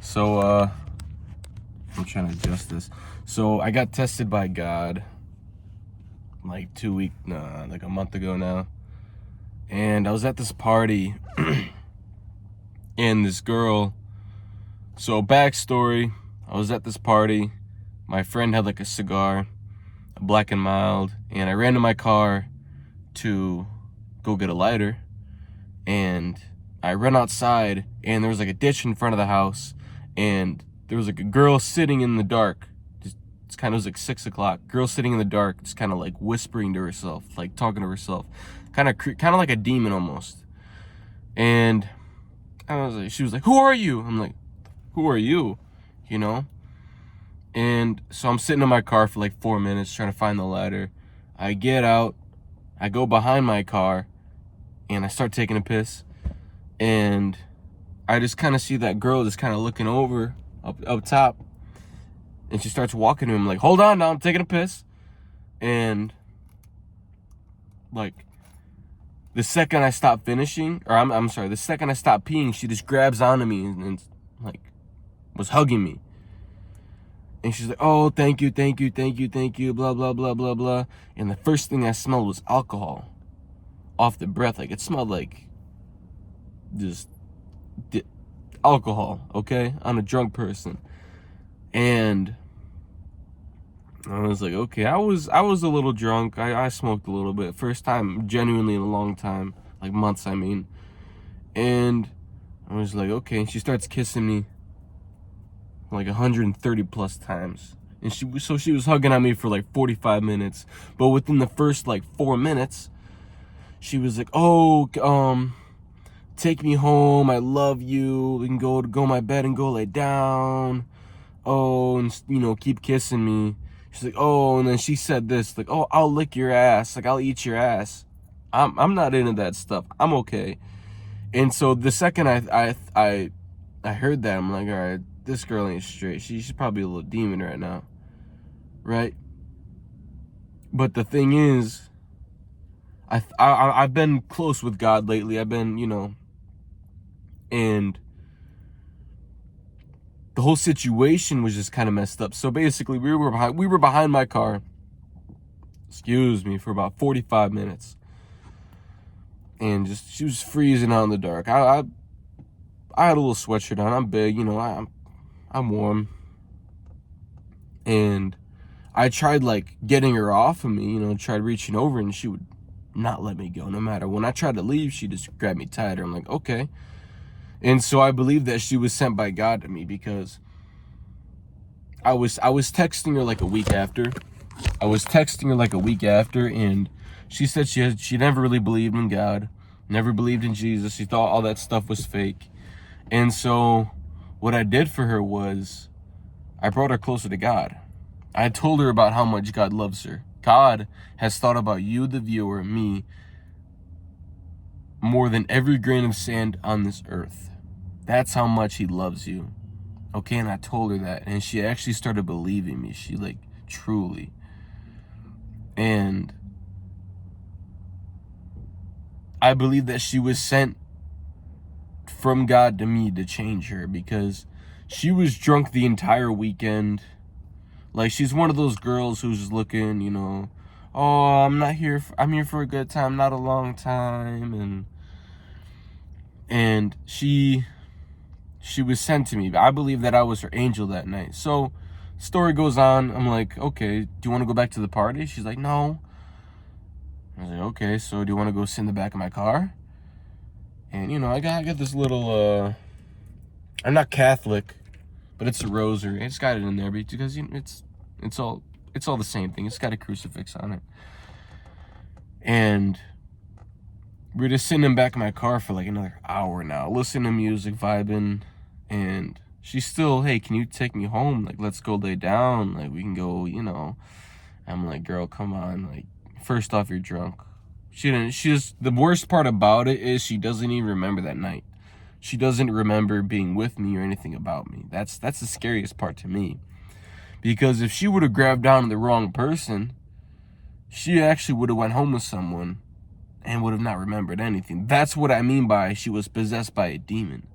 So, I'm trying to adjust this. So, I got tested by God like like a month ago now. And I was at this party, and this girl. So, backstory, I was at this party. My friend had like a cigar, a Black and Mild, and I ran to my car to go get a lighter. And I ran outside, and there was like a ditch in front of the house, and there was like a girl sitting in the dark. It's kind of, it was like 6 o'clock. Girl sitting in the dark, just kind of like whispering to herself, like talking to herself, kind of like a demon almost. And she was like, "Who are you?" I'm like, "Who are you?" You know. And so I'm sitting in my car for like 4 minutes trying to find the lighter. I get out, I go behind my car, and I start taking a piss. And I just kind of see that girl just kind of looking over up top. And she starts walking to him like, "Hold on now, I'm taking a piss." And like the second I stop finishing, or I'm sorry, the second I stop peeing, she just grabs onto me and like was hugging me. And she's like, "Oh, thank you, thank you, thank you, thank you, blah, blah, blah, blah, blah." And the first thing I smelled was alcohol off the breath. Like it smelled like just alcohol, okay? I'm a drunk person. And I was like, okay, I was a little drunk. I smoked a little bit. First time genuinely in a long time, like months, I mean. And I was like, okay. And she starts kissing me like 130 plus times. And she was hugging on me for like 45 minutes. But within the first like 4 minutes, she was like, "Oh, take me home. I love you. We can go to my bed and go lay down. Oh, and keep kissing me." She's like, "Oh," and then she said this, like, "Oh, I'll lick your ass. Like, I'll eat your ass." I'm not into that stuff. I'm okay. And so the second I heard that, I'm like, all right, this girl ain't straight. She's probably a little demon right now, right? But the thing is, I've been close with God lately. I've been, and the whole situation was just kind of messed up. So basically, we were behind my car, for about 45 minutes, and she was freezing out in the dark. I had a little sweatshirt on. I'm big, I'm warm, and I tried like getting her off of me, tried reaching over, and she would not let me go. No matter when I tried to leave, she just grabbed me tighter. I'm like, okay. And so I believe that she was sent by God to me, because I was texting her like a week after. And she said she never really believed in God, never believed in Jesus. She thought all that stuff was fake. And so what I did for her was I brought her closer to God. I told her about how much God loves her. God has thought about you, the viewer, me, more than every grain of sand on this earth. That's how much he loves you. Okay, and I told her that, and she actually started believing me. She like truly. And I believe that she was sent from God to me to change her, because she was drunk the entire weekend. Like, she's one of those girls who's just looking, "Oh, I'm here for a good time, not a long time." And she was sent to me. I believe that I was her angel that night. So story goes on. I'm like, "Okay, do you want to go back to the party?" She's like, "No." I was like, "Okay, so do you want to go sit in the back of my car?" And I got this little I'm not Catholic, but it's a rosary. I just got it in there because it's all the same thing. It's got a crucifix on it. And we're just sitting in the back of my car for like another hour now, listening to music, vibing. And she's still, "Hey, can you take me home? Like, let's go lay down. Like, we can go, I'm like, "Girl, come on. Like, first off, you're drunk." The worst part about it is she doesn't even remember that night. She doesn't remember being with me or anything about me. That's the scariest part to me. Because if she would have grabbed onto the wrong person, she actually would have went home with someone and would have not remembered anything. That's what I mean by she was possessed by a demon.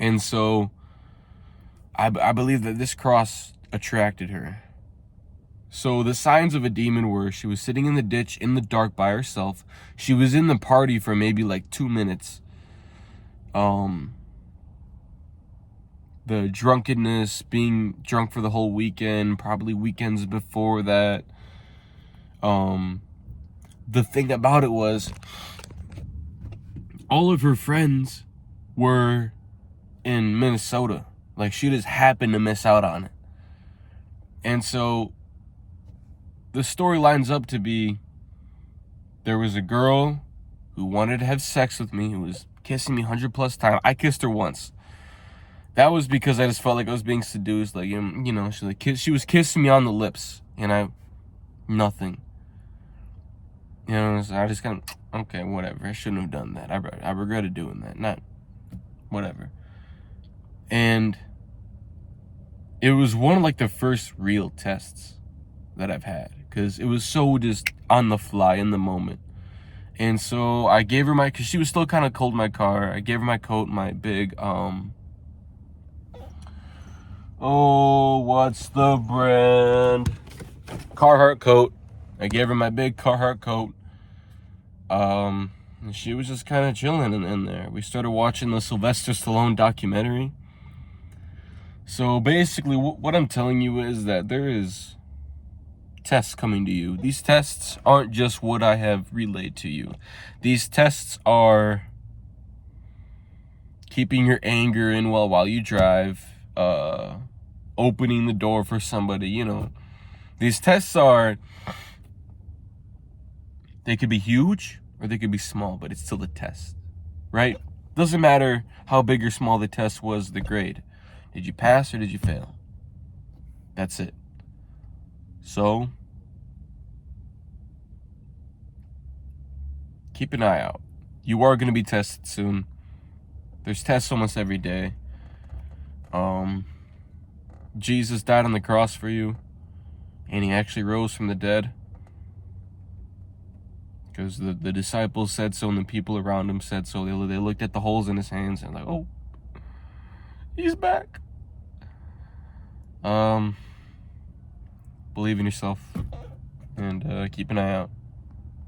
And so I believe that this cross attracted her. So the signs of a demon were she was sitting in the ditch in the dark by herself. She was in the party for maybe like 2 minutes. The drunkenness, being drunk for the whole weekend, probably weekends before that. The thing about it was all of her friends were in Minnesota. Like, she just happened to miss out on it. And so the story lines up to be, there was a girl who wanted to have sex with me, who was kissing me 100+ times. I kissed her once. That was because I just felt like I was being seduced. Like, she was kissing me on the lips, and nothing. So I just kind of, okay, whatever. I shouldn't have done that. I regretted doing that. Whatever. And it was one of like the first real tests that I've had, because it was so just on the fly in the moment. And so I gave her because she was still kind of cold in my car. I gave her my coat, my big, what's the brand? Carhartt coat. I gave her my big Carhartt coat. And she was just kind of chilling in there. We started watching the Sylvester Stallone documentary. So basically, what I'm telling you is that there is tests coming to you. These tests aren't just what I have relayed to you. These tests are keeping your anger in while you drive, opening the door for somebody, These tests they could be huge or they could be small, but it's still a test, right? Doesn't matter how big or small the test was, the grade. Did you pass or did you fail? That's it. So, keep an eye out. You are going to be tested soon. There's tests almost every day. Jesus died on the cross for you, and he actually rose from the dead, because the disciples said so and the people around him said so. They looked at the holes in his hands and like, oh, he's back. Believe in yourself and keep an eye out.